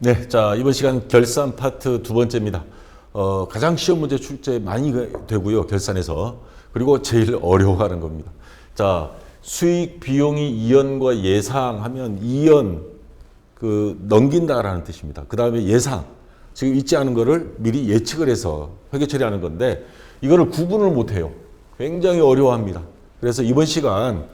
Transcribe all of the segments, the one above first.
네, 자, 이번 시간 결산 파트 두 번째입니다. 가장 시험 문제 출제 많이 되고요, 결산에서. 그리고 제일 어려워하는 겁니다. 자, 수익 비용이 이연과 예상하면 이연 넘긴다라는 뜻입니다. 그 다음에 예상, 지금 있지 않은 거를 미리 예측을 해서 회계 처리하는 건데 이거를 구분을 못 해요. 굉장히 어려워합니다. 그래서 이번 시간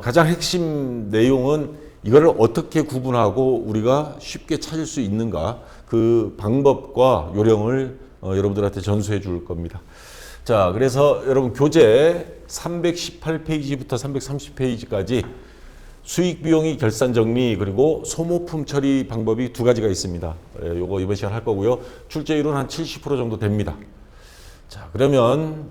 가장 핵심 내용은 이거를 어떻게 구분하고 우리가 쉽게 찾을 수 있는가, 그 방법과 요령을 여러분들한테 전수해 줄 겁니다. 자, 그래서 여러분 교재 318페이지부터 330페이지까지 수익 비용이 결산 정리 그리고 소모품 처리 방법이 두 가지가 있습니다. 요거 이번 시간 할 거고요. 출제율은 한 70% 정도 됩니다. 자, 그러면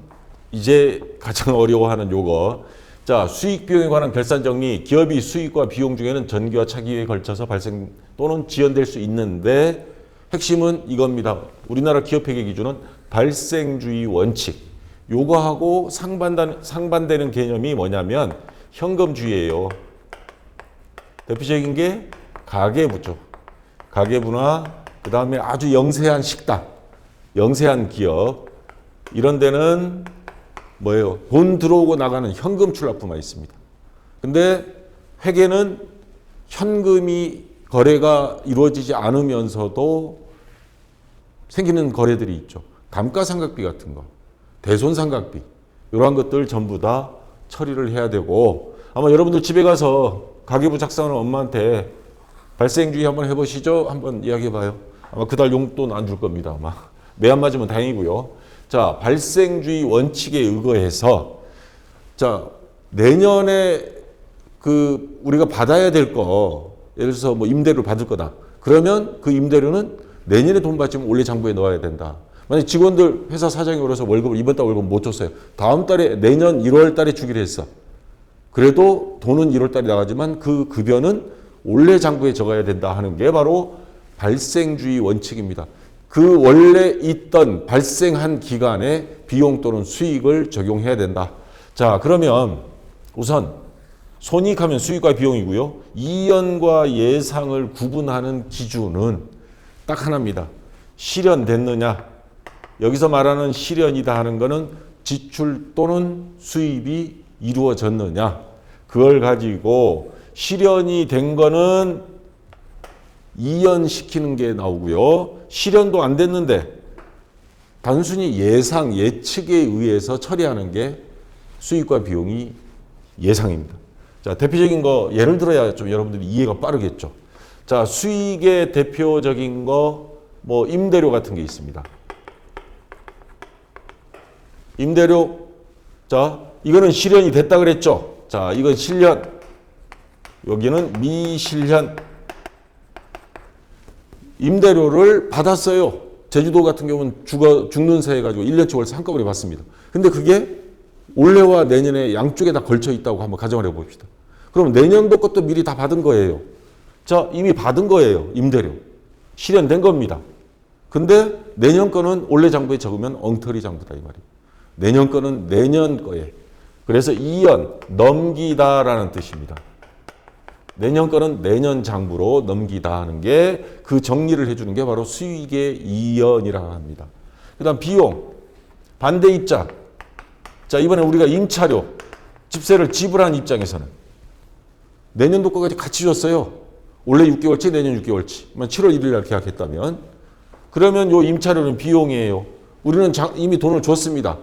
이제 가장 어려워하는 요거. 자, 수익 비용에 관한 결산 정리. 기업이 수익과 비용 중에는 전기와 차기에 걸쳐서 발생 또는 지연될 수 있는데 핵심은 이겁니다. 우리나라 기업회계 기준은 발생주의 원칙. 요거하고 상반되는 개념이 뭐냐면 현금주의예요. 대표적인 게 가계부죠. 가계부나 그 다음에 아주 영세한 식당, 영세한 기업, 이런 데는 뭐예요? 돈 들어오고 나가는 현금 출납부만 있습니다. 근데 회계는 현금이 거래가 이루어지지 않으면서도 생기는 거래들이 있죠. 감가상각비 같은 거, 대손상각비, 이러한 것들 전부 다 처리를 해야 되고, 아마 여러분들 집에 가서 가계부 작성하는 엄마한테 발생주의 한번 해보시죠. 한번 이야기해봐요. 아마 그달 용돈 안 줄 겁니다. 아마 매 안 맞으면 다행이고요. 자, 발생주의 원칙에 의거해서, 자, 내년에 우리가 받아야 될 거, 예를 들어서 뭐 임대료를 받을 거다. 그러면 그 임대료는 내년에 돈 받으면 올해 장부에 넣어야 된다. 만약 직원들 회사 사장이 그래서 월급을 이번 달 월급 못 줬어요. 다음 달에 내년 1월 달에 주기로 했어. 그래도 돈은 1월 달에 나가지만 그 급여는 올해 장부에 적어야 된다 하는 게 바로 발생주의 원칙입니다. 그 원래 있던 발생한 기간에 비용 또는 수익을 적용해야 된다. 자, 그러면 우선 손익하면 수익과 비용이고요. 이연과 예상을 구분하는 기준은 딱 하나입니다. 실현됐느냐. 여기서 말하는 실현이다 하는 거는 지출 또는 수입이 이루어졌느냐. 그걸 가지고 실현이 된 거는 이연시키는 게 나오고요. 실현도 안 됐는데 단순히 예상, 예측에 의해서 처리하는 게 수익과 비용이 예상입니다. 자, 대표적인 거 예를 들어야 좀 여러분들이 이해가 빠르겠죠. 자, 수익의 대표적인 거 뭐 임대료 같은 게 있습니다. 임대료. 자, 이거는 실현이 됐다 그랬죠. 자, 이건 실현. 여기는 미실현. 임대료를 받았어요. 제주도 같은 경우는 죽는 새 해가지고 1년치 월세 한꺼번에 받습니다. 근데 그게 올해와 내년에 양쪽에 다 걸쳐 있다고 한번 가정을 해봅시다. 그럼 내년도 것도 미리 다 받은 거예요. 자, 이미 받은 거예요. 임대료. 실현된 겁니다. 근데 내년 거는 올해 장부에 적으면 엉터리 장부다 이 말이에요. 내년 거는 내년 거에. 그래서 이연, 넘기다라는 뜻입니다. 내년 거는 내년 장부로 넘기다 하는 게 그 정리를 해주는 게 바로 수익의 이연이라고 합니다. 그 다음 비용, 반대 입장. 자, 이번에 우리가 임차료, 집세를 지불한 입장에서는 내년도 거까지 같이 줬어요. 원래 6개월치, 내년 6개월치. 7월 1일 날 계약했다면. 그러면 요 임차료는 비용이에요. 우리는 이미 돈을 줬습니다.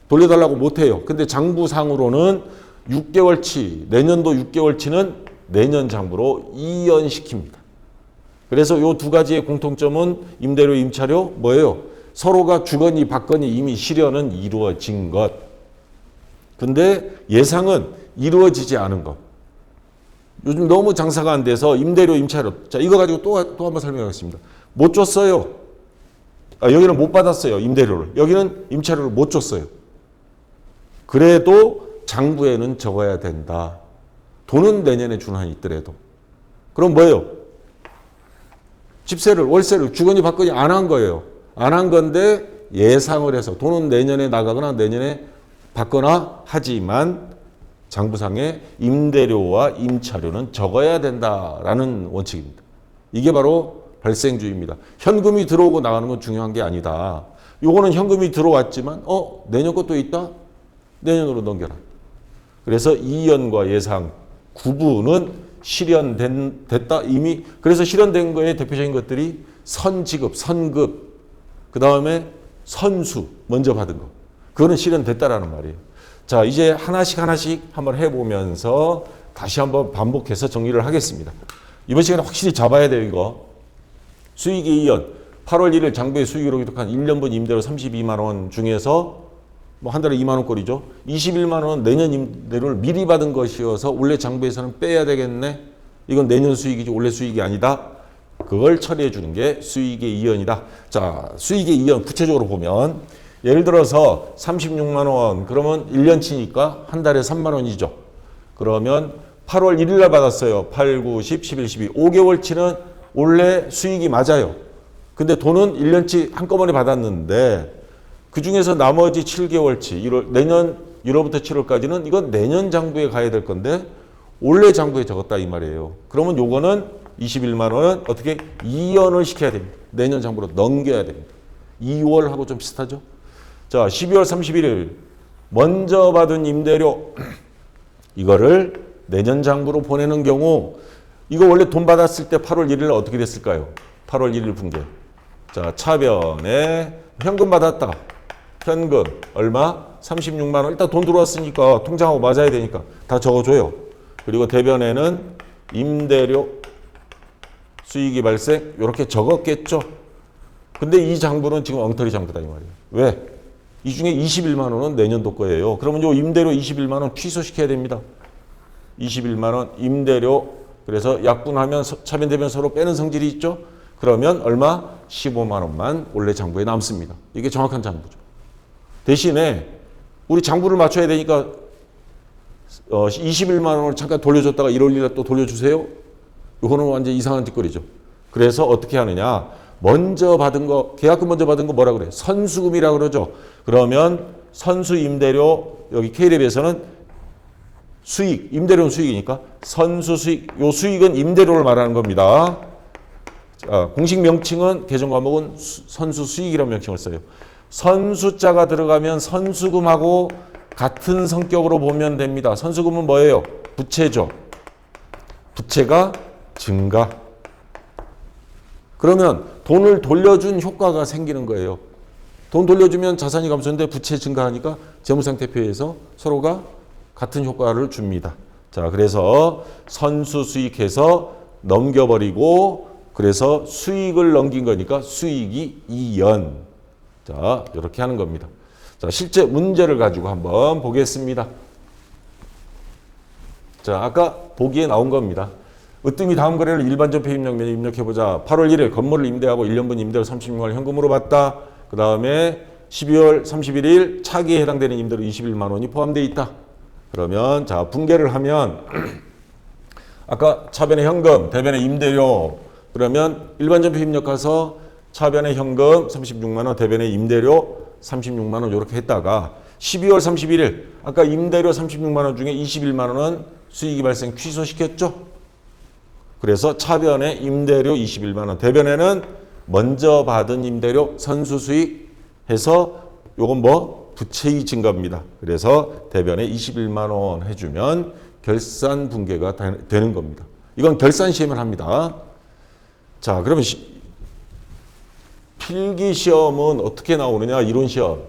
돌려달라고 못해요. 근데 장부상으로는 6개월치, 내년도 6개월치는 내년 장부로 이연시킵니다. 그래서 요 두 가지의 공통점은 임대료, 임차료 뭐예요? 서로가 주거니 받거니 이미 실현은 이루어진 것. 근데 예상은 이루어지지 않은 것. 요즘 너무 장사가 안 돼서 임대료, 임차료. 자, 이거 가지고 또 한번 설명하겠습니다. 못 줬어요. 여기는 못 받았어요. 임대료를. 여기는 임차료를 못 줬어요. 그래도 장부에는 적어야 된다. 돈은 내년에 주는 한이 있더라도. 그럼 뭐예요? 집세를, 월세를 주거니 받거니 안 한 거예요. 안 한 건데 예상을 해서 돈은 내년에 나가거나 내년에 받거나 하지만 장부상에 임대료와 임차료는 적어야 된다라는 원칙입니다. 이게 바로 발생주입니다. 현금이 들어오고 나가는 건 중요한 게 아니다. 요거는 현금이 들어왔지만 내년 것도 있다? 내년으로 넘겨라. 그래서 이연과 예상 구분은 실현됐다 이미. 그래서 실현된 거에 대표적인 것들이 선지급, 선급, 그 다음에 선수 먼저 받은 거. 그거는 실현됐다라는 말이에요. 자, 이제 하나씩 한번 해보면서 다시 한번 반복해서 정리를 하겠습니다. 이번 시간에 확실히 잡아야 돼요, 이거. 수익이 2연. 8월 1일 장부의 수익으로 기록한 1년분 임대료 32만 원 중에서 뭐 한 달에 2만 원꼴이죠. 21만 원은 내년 임대료를 미리 받은 것이어서 올해 장부에서는 빼야 되겠네. 이건 내년 수익이지 올해 수익이 아니다. 그걸 처리해 주는 게 수익의 2연이다. 자, 수익의 2연 구체적으로 보면 예를 들어서 36만 원 그러면 1년치니까 한 달에 3만 원이죠. 그러면 8월 1일 날 받았어요. 8, 9, 10, 11, 12. 5개월치는 원래 수익이 맞아요. 근데 돈은 1년치 한꺼번에 받았는데 그 중에서 나머지 7개월치, 내년 1월부터 7월까지는 이건 내년 장부에 가야 될 건데 올해 장부에 적었다 이 말이에요. 그러면 요거는 21만 원은 어떻게 2연을 시켜야 됩니다. 내년 장부로 넘겨야 됩니다. 2월하고 좀 비슷하죠? 자, 12월 31일 먼저 받은 임대료 이거를 내년 장부로 보내는 경우 이거 원래 돈 받았을 때 8월 1일 어떻게 됐을까요? 8월 1일 분계. 자, 차변에 현금 받았다. 현금 얼마? 36만 원. 일단 돈 들어왔으니까 통장하고 맞아야 되니까 다 적어줘요. 그리고 대변에는 임대료 수익이 발생 이렇게 적었겠죠. 근데 이 장부는 지금 엉터리 장부다 이 말이에요. 왜? 이 중에 21만 원은 내년도 거예요. 그러면 요 임대료 21만 원 취소시켜야 됩니다. 21만 원 임대료 그래서 약분하면 차변대변 서로 빼는 성질이 있죠. 그러면 얼마? 15만 원만 원래 장부에 남습니다. 이게 정확한 장부죠. 대신에 우리 장부를 맞춰야 되니까 21만 원을 잠깐 돌려줬다가 1월 1일 또 돌려주세요. 이거는 완전 이상한 짓거리죠. 그래서 어떻게 하느냐. 먼저 받은 거, 계약금 먼저 받은 거 뭐라 그래요? 선수금이라고 그러죠. 그러면 선수 임대료, 여기 K랩에서는 수익, 임대료는 수익이니까 선수 수익, 요 수익은 임대료를 말하는 겁니다. 자, 공식 명칭은 개정 과목은 선수 수익이라는 명칭을 써요. 선수자가 들어가면 선수금하고 같은 성격으로 보면 됩니다. 선수금은 뭐예요? 부채죠. 부채가 증가. 그러면 돈을 돌려준 효과가 생기는 거예요. 돈 돌려주면 자산이 감소하는데 부채 증가하니까 재무상태표에서 서로가 같은 효과를 줍니다. 자, 그래서 선수 수익해서 넘겨버리고 그래서 수익을 넘긴 거니까 수익이 2연. 자, 이렇게 하는 겁니다. 자, 실제 문제를 가지고 한번 보겠습니다. 자, 아까 보기에 나온 겁니다. 으뜸이 다음 거래를 일반 전폐 입력면에 입력해보자. 8월 1일 건물을 임대하고 1년분 임대료 36만 원 현금으로 받다. 그 다음에 12월 31일 차기에 해당되는 임대료 21만 원이 포함되어 있다. 그러면 자, 분개를 하면 아까 차변의 현금, 대변의 임대료 그러면 일반 전폐 입력 가서 차변의 현금 36만 원, 대변의 임대료 36만 원 이렇게 했다가 12월 31일 아까 임대료 36만 원 중에 21만 원은 수익이 발생 취소시켰죠. 그래서 차변의 임대료 21만 원, 대변에는 먼저 받은 임대료 선수 수익 해서 요건 뭐 부채의 증가입니다. 그래서 대변에 21만 원 해주면 결산 분개가 되는 겁니다. 이건 결산 시험을 합니다. 자, 그러면 필기 시험은 어떻게 나오느냐? 이론 시험.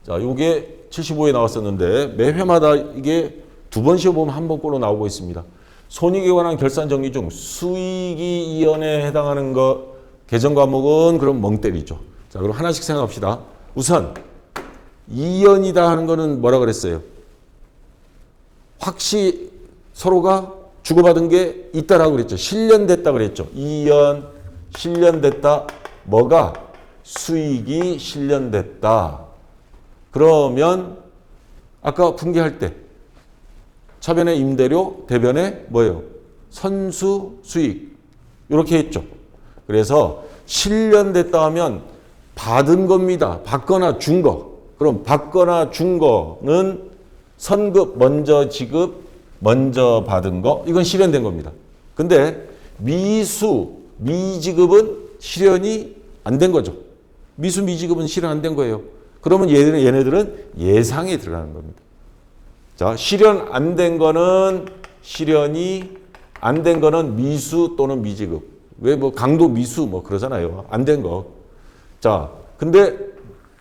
자, 요게 75에 나왔었는데 매 회마다 이게 두 번 시험 보면 한 번꼴로 나오고 있습니다. 손익에 관한 결산 정리 중 수익이 2연에 해당하는 거 개정 과목은 그럼 멍 때리죠. 자, 그럼 하나씩 생각합시다. 우선 2연이다 하는 거는 뭐라 그랬어요? 확실히 서로가 주고받은 게 있다라고 그랬죠. 실현됐다 그랬죠. 2연 실현됐다. 뭐가? 수익이 실현됐다. 그러면 아까 분개할 때 차변의 임대료, 대변의 뭐예요? 선수 수익 이렇게 했죠. 그래서 실현됐다 하면 받은 겁니다. 받거나 준 거. 그럼 받거나 준 거는 선급, 먼저 지급, 먼저 받은 거. 이건 실현된 겁니다. 근데 미수, 미지급은 실현이 안 된 거죠. 미수 미지급은 실현 안 된 거예요. 그러면 얘네들은 예상에 들어가는 겁니다. 자, 실현 안 된 거는 실현이 안 된 거는 미수 또는 미지급. 왜 뭐 강도 미수 뭐 그러잖아요. 안 된 거. 자, 근데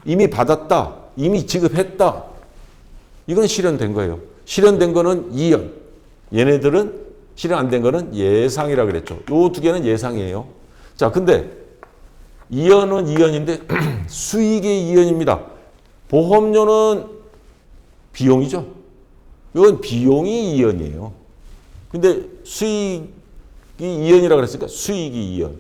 이미 받았다. 이미 지급했다. 이건 실현된 거예요. 실현된 거는 이연. 얘네들은 실현 안 된 거는 예상이라 그랬죠. 요 두 개는 예상이에요. 자, 근데 이연은 이연인데 수익의 이연입니다. 보험료는 비용이죠. 이건 비용이 이연이에요. 근데 수익이 이연이라고 그랬으니까 수익이 이연.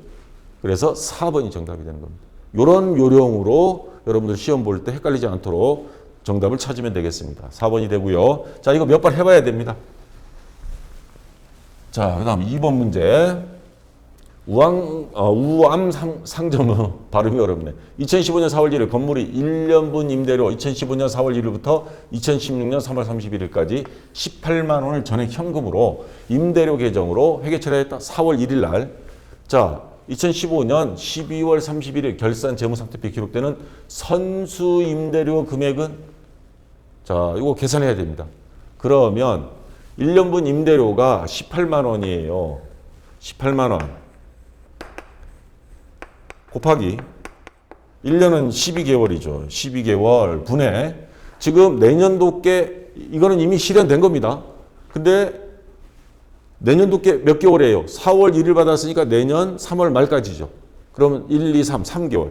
그래서 4번이 정답이 되는 겁니다. 이런 요령으로 여러분들 시험 볼 때 헷갈리지 않도록 정답을 찾으면 되겠습니다. 4번이 되고요. 자, 이거 몇 번 해봐야 됩니다. 자, 그 다음 2번 문제. 우암 상점은 발음이 어렵네. 2015년 4월 1일 건물이 1년분 임대료 2015년 4월 1일부터 2016년 3월 31일까지 18만 원을 전액 현금으로 임대료 계정으로 회계 처리했다. 4월 1일 날. 자, 2015년 12월 31일 결산 재무상태표에 기록되는 선수 임대료 금액은 자, 이거 계산해야 됩니다. 그러면 1년분 임대료가 18만 원이에요. 18만 원. 곱하기 1년은 12개월이죠. 12개월 분의 지금 내년도께 이거는 이미 실현된 겁니다. 근데 내년도께 몇 개월이에요? 4월 1일 받았으니까 내년 3월 말까지죠. 그러면 1, 2, 3, 3개월.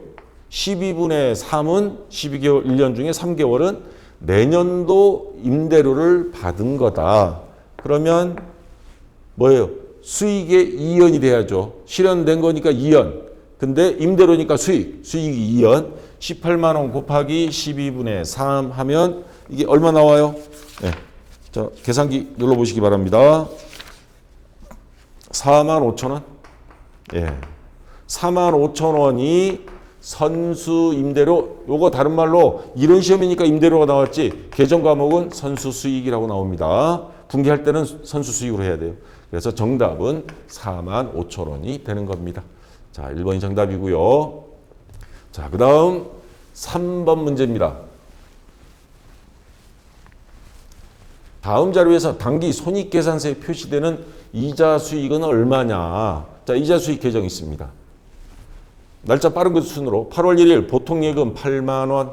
12분의 3은 12개월, 1년 중에 3개월은 내년도 임대료를 받은 거다. 그러면 뭐예요? 수익의 2연이 돼야죠. 실현된 거니까 2연. 근데 임대료니까 수익이 2연. 18만 원 곱하기 12분의 3 하면 이게 얼마 나와요? 네. 자, 계산기 눌러보시기 바랍니다. 4만 5천 원? 예. 4만 5천 원이 선수 임대료, 요거 다른 말로 이런 시험이니까 임대료가 나왔지 계정 과목은 선수 수익이라고 나옵니다. 분기할 때는 선수 수익으로 해야 돼요. 그래서 정답은 4만 5천 원이 되는 겁니다. 자, 1번이 정답이고요. 자, 그 다음 3번 문제입니다. 다음 자료에서 당기 손익계산서에 표시되는 이자 수익은 얼마냐. 자, 이자 수익 계정이 있습니다. 날짜 빠른 것 순으로 8월 1일 보통 예금 8만 원.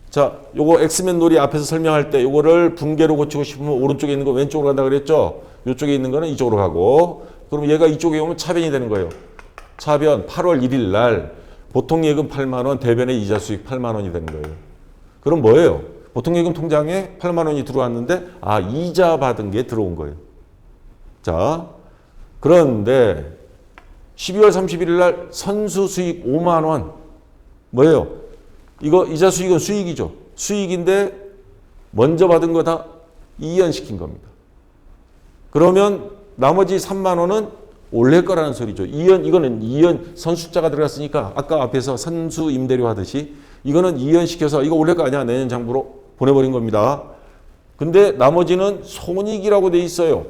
자, 요거 엑스맨 놀이 앞에서 설명할 때 요거를 분계로 고치고 싶으면 오른쪽에 있는 거 왼쪽으로 간다 그랬죠? 요쪽에 있는 거는 이쪽으로 가고 그럼 얘가 이쪽에 오면 차변이 되는 거예요. 차변 8월 1일 날 보통 예금 8만 원, 대변의 이자 수익 8만 원이 되는 거예요. 그럼 뭐예요? 보통 예금 통장에 8만 원이 들어왔는데 아, 이자 받은 게 들어온 거예요. 자, 그런데 12월 31일 날 선수 수익 5만 원. 뭐예요? 이거 이자 수익은 수익이죠. 수익인데 먼저 받은 거 다 이연시킨 겁니다. 그러면 나머지 3만 원은 올해 거라는 소리죠. 이거는 이연 선수자가 들어갔으니까 아까 앞에서 선수 임대료 하듯이 이거는 이연시켜서 이거 올해 거 아니야. 내년 장부로 보내버린 겁니다. 근데 나머지는 손익이라고 돼 있어요.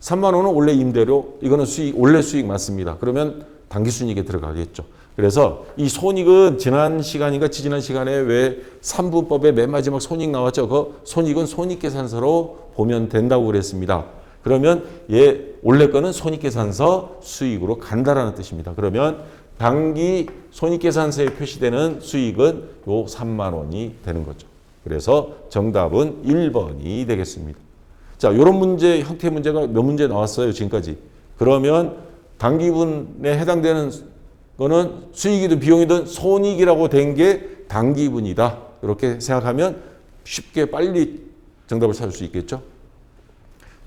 3만 원은 원래 임대료, 이거는 수익, 원래 수익 맞습니다. 그러면 당기순이익에 들어가겠죠. 그래서 이 손익은 지난 시간인가 지지난 시간에 왜 3분법의 맨 마지막 손익 나왔죠. 그 손익은 손익계산서로 보면 된다고 그랬습니다. 그러면 얘 원래 거는 손익계산서 수익으로 간다라는 뜻입니다. 그러면 당기 손익계산서에 표시되는 수익은 요 3만 원이 되는 거죠. 그래서 정답은 1번이 되겠습니다. 자, 요런 문제, 형태의 문제가 몇 문제 나왔어요, 지금까지. 그러면 당기분에 해당되는 거는 수익이든 비용이든 손익이라고 된 게 당기분이다. 이렇게 생각하면 쉽게 빨리 정답을 찾을 수 있겠죠.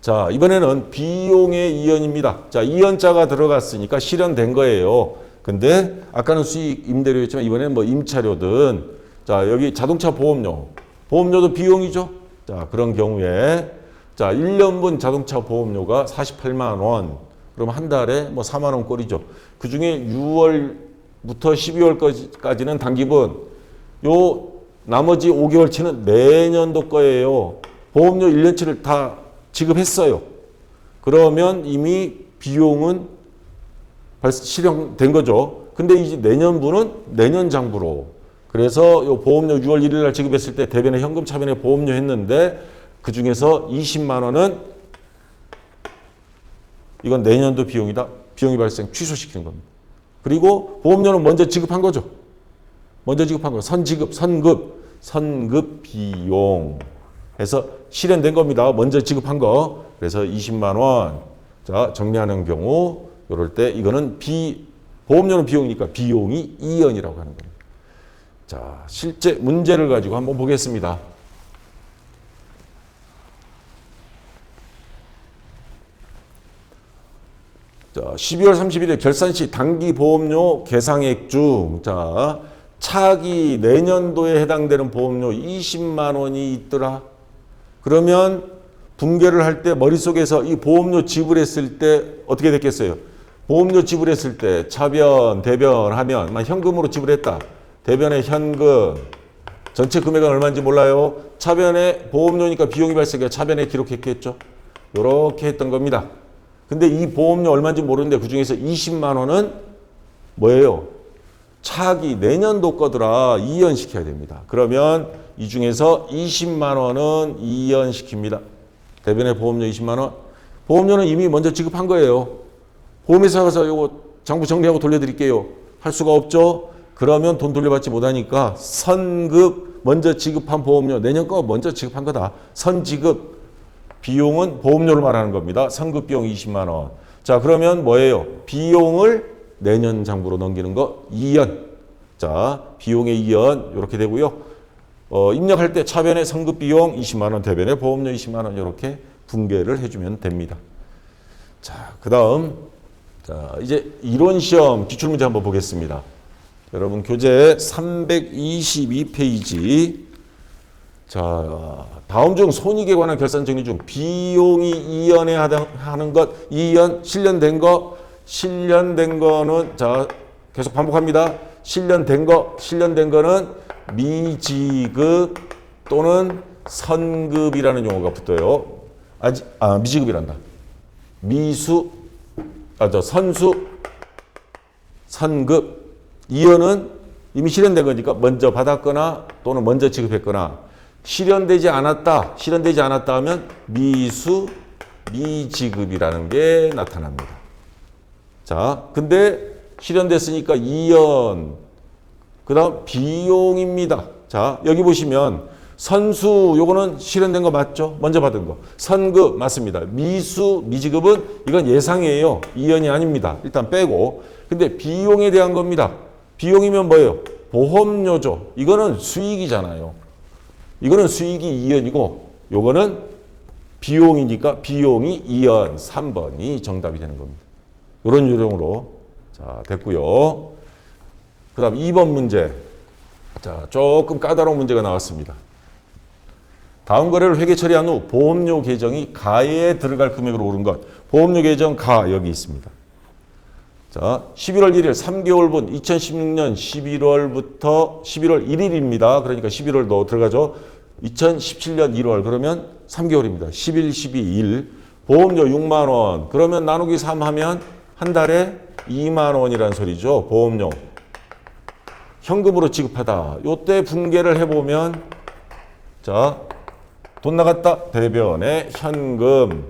자, 이번에는 비용의 이연입니다. 자, 이연자가 들어갔으니까 실현된 거예요. 근데 아까는 수익 임대료였지만 이번에는 뭐 임차료든 자, 여기 자동차 보험료. 보험료도 비용이죠. 자, 그런 경우에 자, 1년분 자동차 보험료가 48만 원. 그럼 한 달에 뭐 4만 원 꼴이죠. 그 중에 6월부터 12월까지는 단기분. 요 나머지 5개월치는 내년도 거예요. 보험료 1년치를 다 지급했어요. 그러면 이미 비용은 실행된 거죠. 근데 이제 내년부는 내년 장부로. 그래서 요 보험료 6월 1일 날 지급했을 때 대변에 현금 차변에 보험료 했는데 그 중에서 20만 원은 이건 내년도 비용이다. 비용이 발생 취소시키는 겁니다. 그리고 보험료는 먼저 지급한 거죠. 먼저 지급한 거. 선급 비용 해서 실현된 겁니다. 먼저 지급한 거. 그래서 20만 원. 자, 정리하는 경우 이럴 때 이거는 보험료는 비용이니까 비용이 이연이라고 하는 겁니다. 자, 실제 문제를 가지고 한번 보겠습니다. 자, 12월 31일 결산 시 당기 보험료 계상액 중, 자, 차기 내년도에 해당되는 보험료 20만 원이 있더라. 그러면 분계를 할 때 머릿속에서 이 보험료 지불했을 때 어떻게 됐겠어요? 보험료 지불했을 때 차변, 대변 하면 현금으로 지불했다. 대변에 현금, 전체 금액은 얼마인지 몰라요. 차변에 보험료니까 비용이 발생해 차변에 기록했겠죠. 이렇게 했던 겁니다. 근데 이 보험료 얼마인지 모르는데 그중에서 20만 원은 뭐예요? 차기 내년도 거더라. 이연시켜야 됩니다. 그러면 이 중에서 20만 원은 이연시킵니다. 대변에 보험료 20만 원. 보험료는 이미 먼저 지급한 거예요. 보험회사 가서 이거 장부 정리하고 돌려드릴게요. 할 수가 없죠. 그러면 돈 돌려받지 못하니까 선급 먼저 지급한 보험료 내년 거 먼저 지급한 거다. 선지급 비용은 보험료를 말하는 겁니다. 선급 비용 20만 원. 자, 그러면 뭐예요? 비용을 내년 장부로 넘기는 거 2연. 자, 비용의 2연 이렇게 되고요. 입력할 때 차변에 선급 비용 20만 원, 대변에 보험료 20만 원 이렇게 분계를 해주면 됩니다. 자, 그다음 자, 이제 이론 시험 기출문제 한번 보겠습니다. 여러분 교재 322페이지. 자, 다음 중 손익에 관한 결산 정리 중 비용이 이연에 하는 것, 이연 실현된 거는 자, 계속 반복합니다. 실현된 거는 미지급 또는 선급이라는 용어가 붙어요. 미지급이란다. 선수, 선급. 이연은 이미 실현된 거니까 먼저 받았거나 또는 먼저 지급했거나 실현되지 않았다 하면 미지급이라는 게 나타납니다. 자, 근데 실현됐으니까 이연. 그 다음 비용입니다. 자, 여기 보시면 선수 요거는 실현된 거 맞죠? 먼저 받은 거. 선급 맞습니다. 미지급은 이건 예상이에요. 이연이 아닙니다. 일단 빼고. 근데 비용에 대한 겁니다. 비용이면 뭐예요? 보험료죠. 이거는 수익이잖아요. 이거는 수익이 이연이고 요거는 비용이니까 비용이 이연. 3번이 정답이 되는 겁니다. 이런 요령으로 자, 됐고요. 그 다음 2번 문제. 자, 조금 까다로운 문제가 나왔습니다. 다음 거래를 회계 처리한 후 보험료 계정이 가에 들어갈 금액으로 오른 것. 보험료 계정 가 여기 있습니다. 자, 11월 1일 3개월분 2016년 11월부터 11월 1일입니다. 그러니까 11월도 들어가죠. 2017년 1월 그러면 3개월입니다. 11, 12, 1. 보험료 6만 원. 그러면 나누기 3 하면 한 달에 2만 원이라는 소리죠. 보험료. 현금으로 지급하다. 요때 분계를 해보면 자, 돈 나갔다. 대변에 현금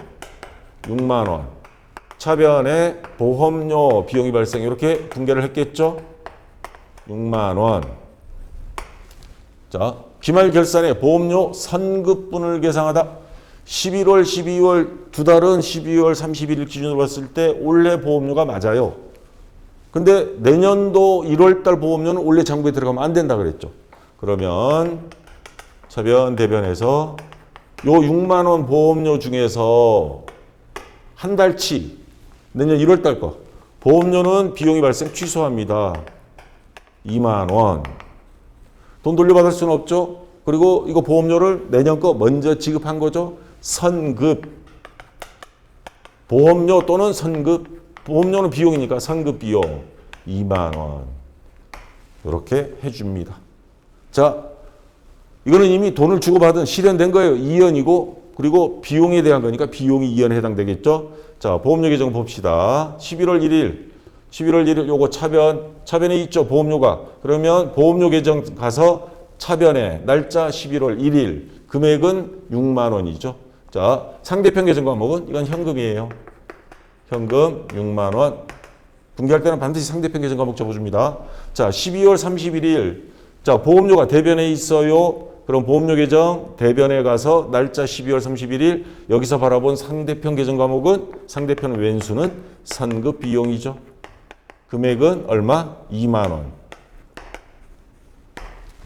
6만 원. 차변에 보험료 비용이 발생. 이렇게 분계를 했겠죠. 6만 원. 자, 기말 결산에 보험료 선급분을 계상하다. 11월, 12월 두 달은 12월 31일 기준으로 봤을 때 올해 보험료가 맞아요. 근데 내년도 1월 달 보험료는 올해 장부에 들어가면 안 된다 그랬죠. 그러면 차변, 대변에서 요 6만 원 보험료 중에서 한 달치 내년 1월 달 거 보험료는 비용이 발생 취소합니다. 2만 원. 돈 돌려받을 수는 없죠. 그리고 이거 보험료를 내년 거 먼저 지급한 거죠. 선급. 보험료 또는 선급. 보험료는 비용이니까 선급 비용 2만 원. 이렇게 해줍니다. 자, 이거는 이미 돈을 주고받은 실현된 거예요. 이연이고 그리고 비용에 대한 거니까 비용이 이연에 해당되겠죠. 자, 보험료 계정 봅시다. 11월 1일 11월 1일 요거 차변에 있죠. 보험료가. 그러면 보험료 계정 가서 차변에 날짜 11월 1일 금액은 6만 원이죠. 자, 상대편 계정 과목은 이건 현금이에요. 현금 6만 원. 분기할 때는 반드시 상대편 계정 과목 적어줍니다. 자, 12월 31일. 자, 보험료가 대변에 있어요. 그럼 보험료 계정 대변에 가서 날짜 12월 31일 여기서 바라본 상대편 계정 과목은 상대편 왼수는 선급 비용이죠. 금액은 얼마? 2만 원.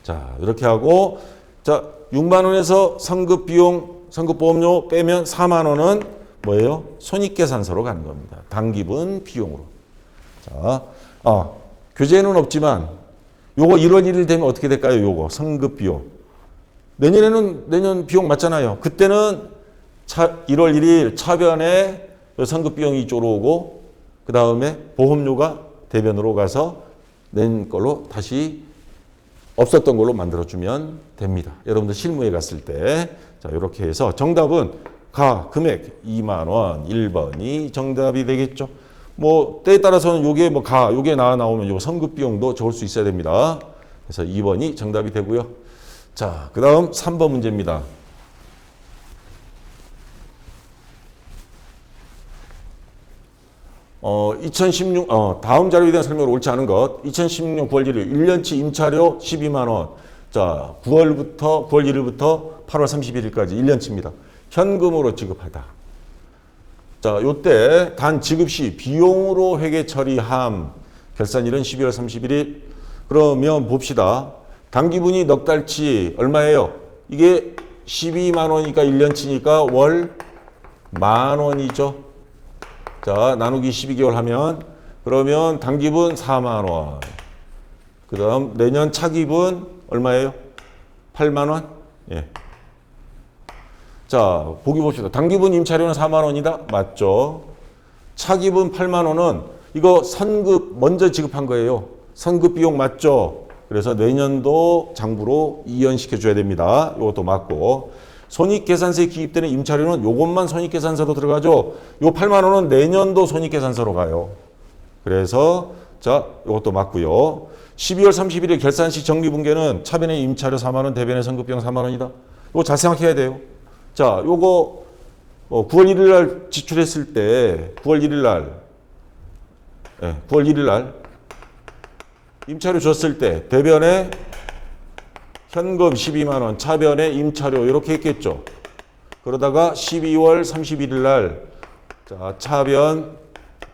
자, 이렇게 하고 자, 6만 원에서 선급 비용, 선급 보험료 빼면 4만 원은 뭐예요? 손익계산서로 가는 겁니다. 당기분 비용으로. 자, 교재에는 없지만 요거 1월 1일 되면 어떻게 될까요? 요거 선급 비용. 내년에는 내년 비용 맞잖아요. 그때는 1월 1일 차변에 선급 비용이 이쪽으로 오고 그 다음에 보험료가 대변으로 가서 낸 걸로 다시 없었던 걸로 만들어주면 됩니다. 여러분들 실무에 갔을 때 자, 이렇게 해서 정답은 금액 2만 원 1번이 정답이 되겠죠. 뭐 때에 따라서는 요게 요게 나오면 요 선급 비용도 적을 수 있어야 됩니다. 그래서 2번이 정답이 되고요. 자, 그 다음 3번 문제입니다. 2016, 다음 자료에 대한 설명을 옳지 않은 것. 2016년 9월 1일 1년치 임차료 12만 원. 자, 9월 1일부터 8월 31일까지 1년치입니다. 현금으로 지급하다. 자, 요때 단 지급 시 비용으로 회계 처리함. 결산일은 12월 31일. 그러면 봅시다. 당기분이 넉 달치 얼마예요? 이게 12만 원이니까 1년치니까 월 10,000원이죠. 자, 나누기 12개월 하면 그러면 당기분 4만 원. 그 다음 내년 차기분 얼마예요? 8만 원? 예. 자, 보기 봅시다. 당기분 임차료는 4만 원이다? 맞죠? 차기분 8만 원은 이거 선급 먼저 지급한 거예요. 선급 비용 맞죠? 그래서 내년도 장부로 이연시켜 줘야 됩니다. 이것도 맞고. 손익계산서에 기입되는 임차료는 요것만 손익계산서로 들어가죠. 요 8만 원은 내년도 손익계산서로 가요. 그래서 자, 이것도 맞고요. 12월 31일 결산 시 정리분계는 차변의 임차료 4만 원, 대변의 선급비용 4만 원이다. 이거 잘 생각해야 돼요. 자, 요거 9월 1일 날 지출했을 때 9월 1일 날 임차료 줬을 때 대변에 현금 12만 원, 차변에 임차료 이렇게 했겠죠. 그러다가 12월 31일 날 자, 차변,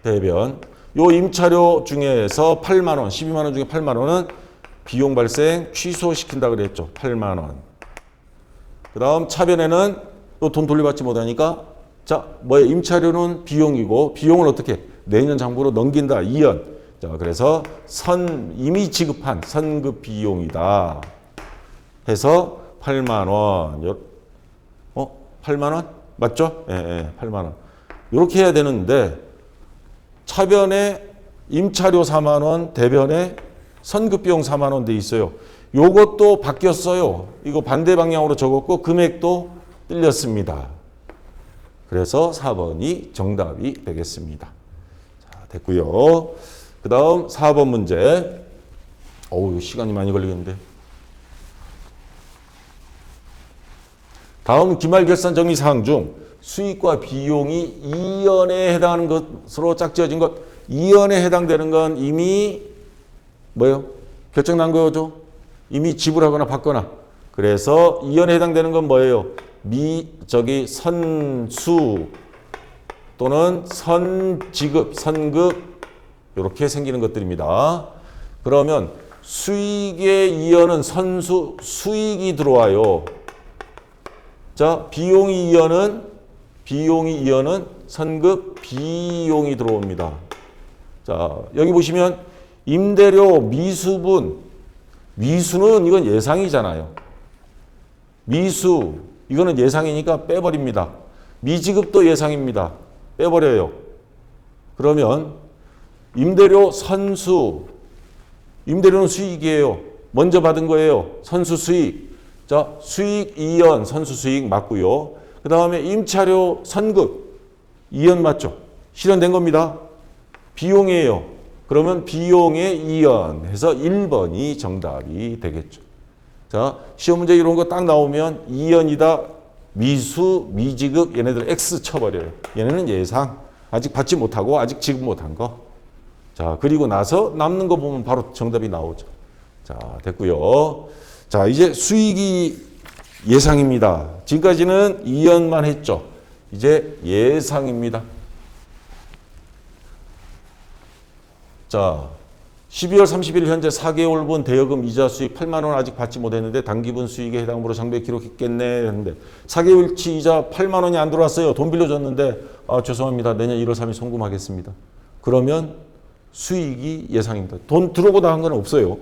대변 요 임차료 중에서 8만 원, 12만 원 중에 8만 원은 비용 발생 취소시킨다 그랬죠. 8만 원. 그다음 차변에는 또 돈 돌려받지 못하니까 자, 뭐예요? 임차료는 비용이고 비용을 어떻게 내년 장부로 넘긴다. 이연. 자, 그래서 이미 지급한 선급 비용이다. 해서 8만 원. 8만 원? 맞죠? 예, 8만 원. 이렇게 해야 되는데 차변에 임차료 4만 원, 대변에 선급 비용 4만 원 돼 있어요. 요것도 바뀌었어요. 이거 반대 방향으로 적었고 금액도 틀렸습니다. 그래서 4번이 정답이 되겠습니다. 자, 됐고요. 그 다음 4번 문제. 어우, 시간이 많이 걸리겠는데. 다음 기말결산 정리 사항 중 수익과 비용이 이연에 해당하는 것으로 짝지어진 것. 이연에 해당되는 건 이미 뭐예요? 결정 난 거죠? 이미 지불하거나 받거나. 그래서 이연에 해당되는 건 뭐예요? 선수 또는 선지급, 선급 이렇게 생기는 것들입니다. 그러면 수익의 이연은 수익이 들어와요. 자, 비용이 이연은 선급 비용이 들어옵니다. 자, 여기 보시면 임대료 미수분, 미수는 이건 예상이잖아요. 미수, 이거는 예상이니까 빼버립니다. 미지급도 예상입니다. 빼버려요. 그러면 임대료 선수, 임대료는 수익이에요. 먼저 받은 거예요. 선수 수익. 자, 수익 이연, 선수 수익 맞고요. 그 다음에 임차료 선급, 이연 맞죠? 실현된 겁니다. 비용이에요. 그러면 비용의 이연 해서 1번이 정답이 되겠죠. 자, 시험 문제 이런 거 딱 나오면 이연이다, 미수, 미지급 얘네들 X 쳐버려요. 얘네는 예상. 아직 받지 못하고 아직 지급 못한 거. 자, 그리고 나서 남는 거 보면 바로 정답이 나오죠. 자, 됐고요. 자, 이제 수익이 예상입니다. 지금까지는 이연만 했죠. 이제 예상입니다. 자, 12월 30일 현재 4개월분 대여금 이자 수익 8만 원 아직 받지 못했는데 단기분 수익에 해당으로 장부에 기록했겠네 했는데 4개월치 이자 8만 원이 안 들어왔어요. 돈 빌려줬는데 죄송합니다. 내년 1월 3일 송금하겠습니다. 그러면 수익이 예상입니다. 돈 들어오고 나간 건 없어요.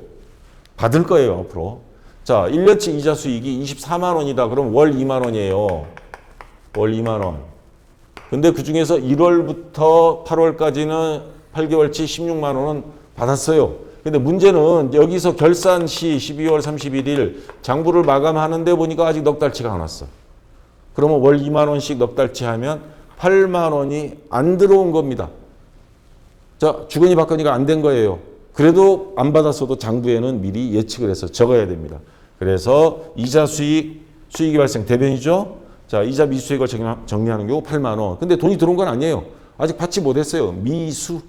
받을 거예요, 앞으로. 자, 1년치 이자 수익이 24만 원이다. 그럼 월 2만 원이에요. 월 2만 원. 근데 그 중에서 1월부터 8월까지는 8개월치 16만 원은 받았어요. 근데 문제는 여기서 결산 시 12월 31일 장부를 마감하는데 보니까 아직 넉 달치가 안 왔어. 그러면 월 2만 원씩 넉 달치 하면 8만 원이 안 들어온 겁니다. 자, 주거니 받거니가 안 된 거예요. 그래도 안 받았어도 장부에는 미리 예측을 해서 적어야 됩니다. 그래서 이자 수익, 수익이 발생 대변이죠. 자, 이자 미수액을 정리하는 경우 8만 원. 근데 돈이 들어온 건 아니에요. 아직 받지 못했어요. 미수,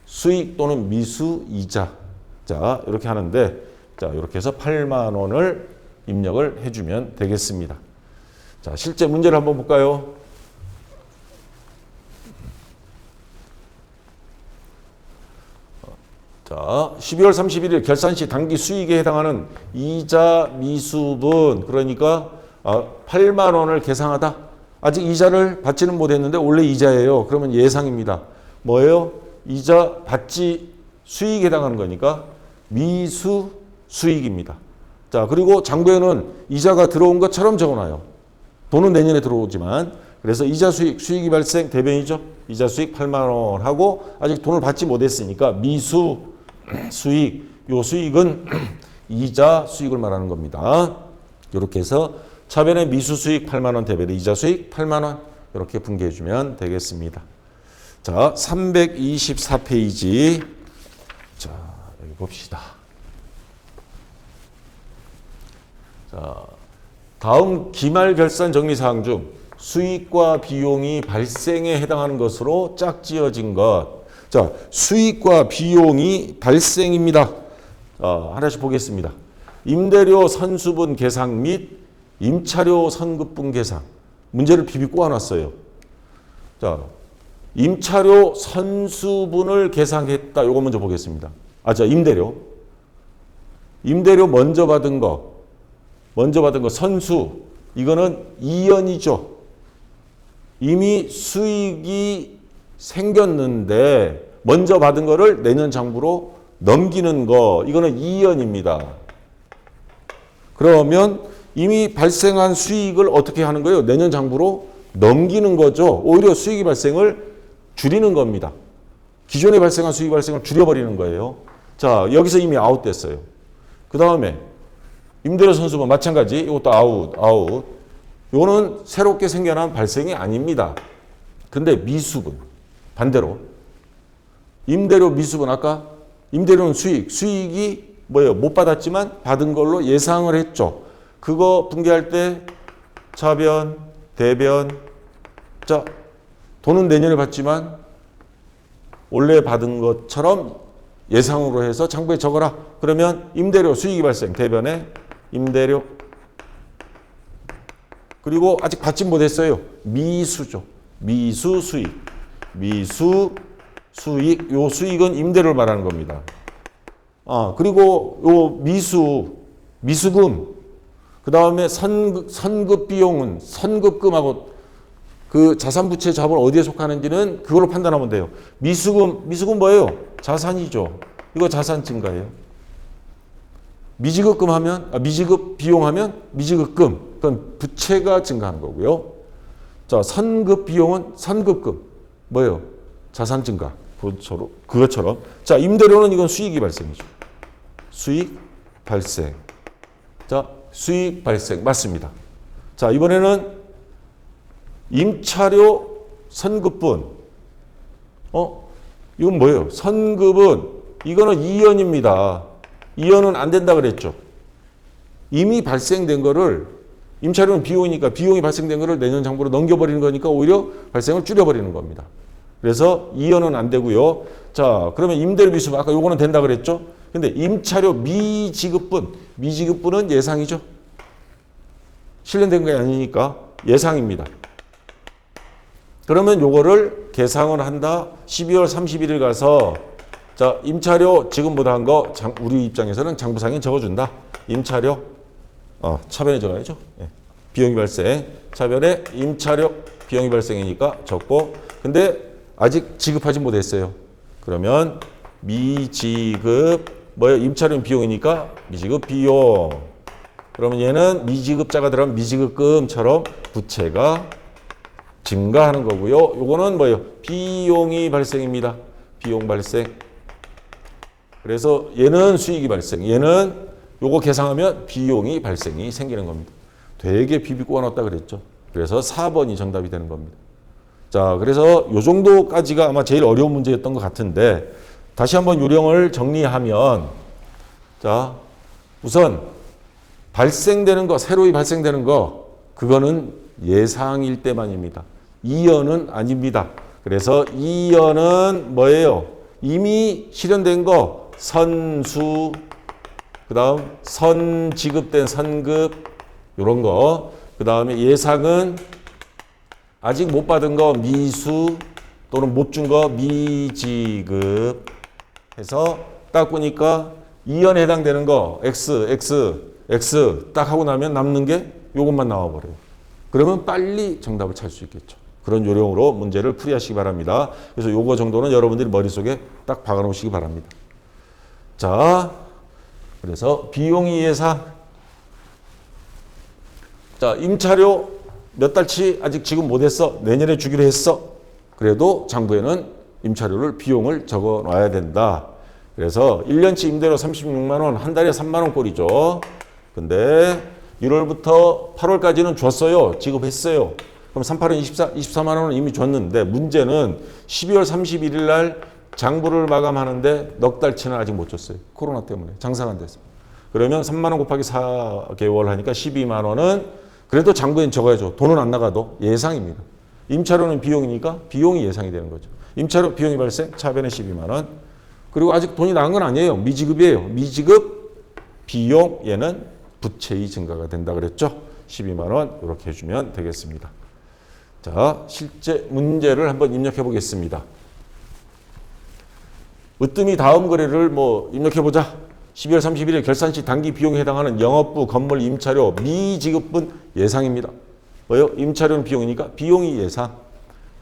수익 또는 미수 이자. 자, 이렇게 하는데, 자, 이렇게 해서 8만 원을 입력을 해주면 되겠습니다. 자, 실제 문제를 한번 볼까요? 자, 12월 31일 결산 시 당기 수익에 해당하는 이자 미수분, 그러니까 8만 원을 계상하다. 아직 이자를 받지는 못했는데 원래 이자예요. 그러면 예상입니다. 뭐예요? 이자 받지 수익에 해당하는 거니까 미수 수익입니다. 자, 그리고 장부에는 이자가 들어온 것처럼 적어놔요. 돈은 내년에 들어오지만. 그래서 이자 수익, 수익이 발생 대변이죠. 이자 수익 8만 원 하고 아직 돈을 받지 못했으니까 미수 수익, 요 수익은 이자 수익을 말하는 겁니다. 이렇게 해서 차변의 미수 수익 8만 원, 대변의 이자 수익 8만 원 이렇게 분개해 주면 되겠습니다. 자, 324페이지. 자, 여기 봅시다. 자, 다음 기말 결산 정리 사항 중 수익과 비용이 발생에 해당하는 것으로 짝지어진 것. 자, 수익과 비용이 발생입니다. 하나씩 보겠습니다. 임대료 선수분 계상 및 임차료 선급분 계상. 문제를 비비 꼬아놨어요. 자, 임차료 선수분을 계상했다. 요거 먼저 보겠습니다. 자, 임대료. 임대료 먼저 받은 거 선수. 이거는 이연이죠. 이미 수익이 생겼는데 먼저 받은 거를 내년 장부로 넘기는 거. 이거는 이연입니다. 그러면 이미 발생한 수익을 어떻게 하는 거예요? 내년 장부로 넘기는 거죠. 오히려 수익이 발생을 줄이는 겁니다. 기존에 발생한 수익 발생을 줄여버리는 거예요. 자, 여기서 이미 아웃됐어요. 그 다음에 임대료 선수분 마찬가지. 이것도 아웃. 이거는 새롭게 생겨난 발생이 아닙니다. 근데 미수분 반대로 임대료 미수분 아까 임대료는 수익이 뭐예요? 못 받았지만 받은 걸로 예상을 했죠. 그거 분개할 때 차변, 대변. 자, 돈은 내년에 받지만 원래 받은 것처럼 예상으로 해서 장부에 적어라. 그러면 임대료 수익이 발생. 대변에 임대료. 그리고 아직 받지 못했어요. 미수죠. 미수 수익. 미수 수익. 요 수익은 임대료를 말하는 겁니다. 그리고 요 미수금. 그 다음에 선급 비용은 선급금하고 그 자산부채 자본 어디에 속하는지는 그걸로 판단하면 돼요. 미수금 뭐예요? 자산이죠. 이거 자산 증가예요. 미지급 비용하면 미지급금. 그건 부채가 증가하는 거고요. 자, 선급 비용은 선급금. 뭐예요? 자산 증가. 그것처럼. 자, 임대료는 이건 수익이 발생이죠. 수익 발생. 자, 수익 발생. 맞습니다. 자, 이번에는 임차료 선급분. 이건 뭐예요? 선급은 이거는 이연입니다. 이연은 안 된다 그랬죠. 이미 발생된 거를 임차료는 비용이니까 비용이 발생된 거를 내년 장부로 넘겨버리는 거니까 오히려 발생을 줄여버리는 겁니다. 그래서 이연은 안 되고요. 자, 그러면 임대료 미수분 아까 요거는 된다 그랬죠. 근데 임차료 미지급분은 예상이죠. 실현된 게 아니니까 예상입니다. 그러면 요거를 계상을 한다. 12월 31일 가서 자, 임차료 지금 못한 거 우리 입장에서는 장부상에 적어준다. 임차료 차변에 적어야죠. 예. 비용이 발생. 차변에 임차료 비용이 발생이니까 적고 근데 아직 지급하지 못했어요. 그러면 미지급 뭐예요? 임차료 비용이니까 미지급 비용. 그러면 얘는 미지급자가 들어가면 미지급금처럼 부채가 증가하는 거고요. 요거는 뭐예요? 비용이 발생입니다. 비용 발생. 그래서 얘는 수익이 발생. 얘는 요거 계상하면 비용이 발생이 생기는 겁니다. 되게 비비꼬아 넣었다 그랬죠. 그래서 4번이 정답이 되는 겁니다. 자, 그래서 요 정도까지가 아마 제일 어려운 문제였던 것 같은데 다시 한번 요령을 정리하면 자, 우선 발생되는 거, 새로이 발생되는 거 그거는 예상일 때만입니다. 이연은 아닙니다. 그래서 이연은 뭐예요? 이미 실현된 거 선수 그 다음 선지급된 선급 요런 거 그 다음에 예상은 아직 못 받은 거 미수 또는 못 준 거 미지급 해서 딱 보니까 2연에 해당되는 거 X 딱 하고 나면 남는 게 요것만 나와버려요. 그러면 빨리 정답을 찾을 수 있겠죠. 그런 요령으로 문제를 풀이하시기 바랍니다. 그래서 요거 정도는 여러분들이 머릿속에 딱 박아놓으시기 바랍니다. 자, 그래서 비용이 예상. 자, 임차료 몇 달치 아직 지금 못했어. 내년에 주기로 했어. 그래도 장부에는 임차료를 비용을 적어 놔야 된다. 그래서 1년치 임대료 36만 원, 한 달에 3만 원 꼴이죠. 근데 1월부터 8월까지는 줬어요. 지급했어요. 그럼 38은 24만 원은 이미 줬는데 문제는 12월 31일 날 장부를 마감하는데 넉 달치는 아직 못 줬어요. 코로나 때문에 장사가 안 돼서. 그러면 3만 원 곱하기 4개월 하니까 12만 원은 그래도 장부엔 적어야죠. 돈은 안 나가도 예상입니다. 임차료는 비용이니까 비용이 예상이 되는 거죠. 임차료 비용이 발생, 차변에 12만 원. 그리고 아직 돈이 나간 건 아니에요. 미지급이에요. 미지급 비용 얘는 부채의 증가가 된다 그랬죠. 12만 원 이렇게 해주면 되겠습니다. 자, 실제 문제를 한번 입력해 보겠습니다. 으뜸이 다음 거래를 입력해 보자. 12월 31일 결산 시 당기 비용에 해당하는 영업부 건물 임차료 미지급분 예상입니다. 뭐요? 임차료는 비용이니까 비용이 예상.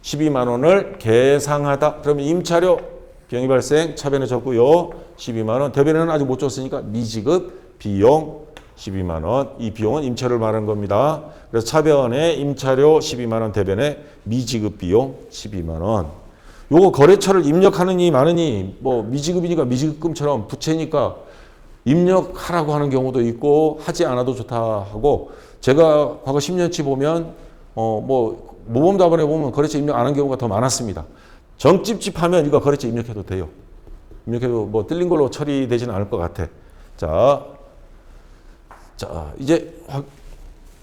12만 원을 계상하다. 그러면 임차료 비용이 발생 차변에 적고요. 12만 원. 대변에는 아직 못 줬으니까 미지급 비용 12만 원. 이 비용은 임차료를 말하는 겁니다. 그래서 차변에 임차료 12만 원, 대변에 미지급 비용 12만 원. 요거 거래처를 입력하느니 마느니 미지급이니까 미지급금처럼 부채니까 입력하라고 하는 경우도 있고 하지 않아도 좋다 하고 제가 과거 10년치 보면 모범답안에 보면 거래처 입력 안 한 경우가 더 많았습니다. 정찝찝하면 이거 거래처 입력해도 돼요. 입력해도 뜰린 걸로 처리되지는 않을 것 같아. 자, 이제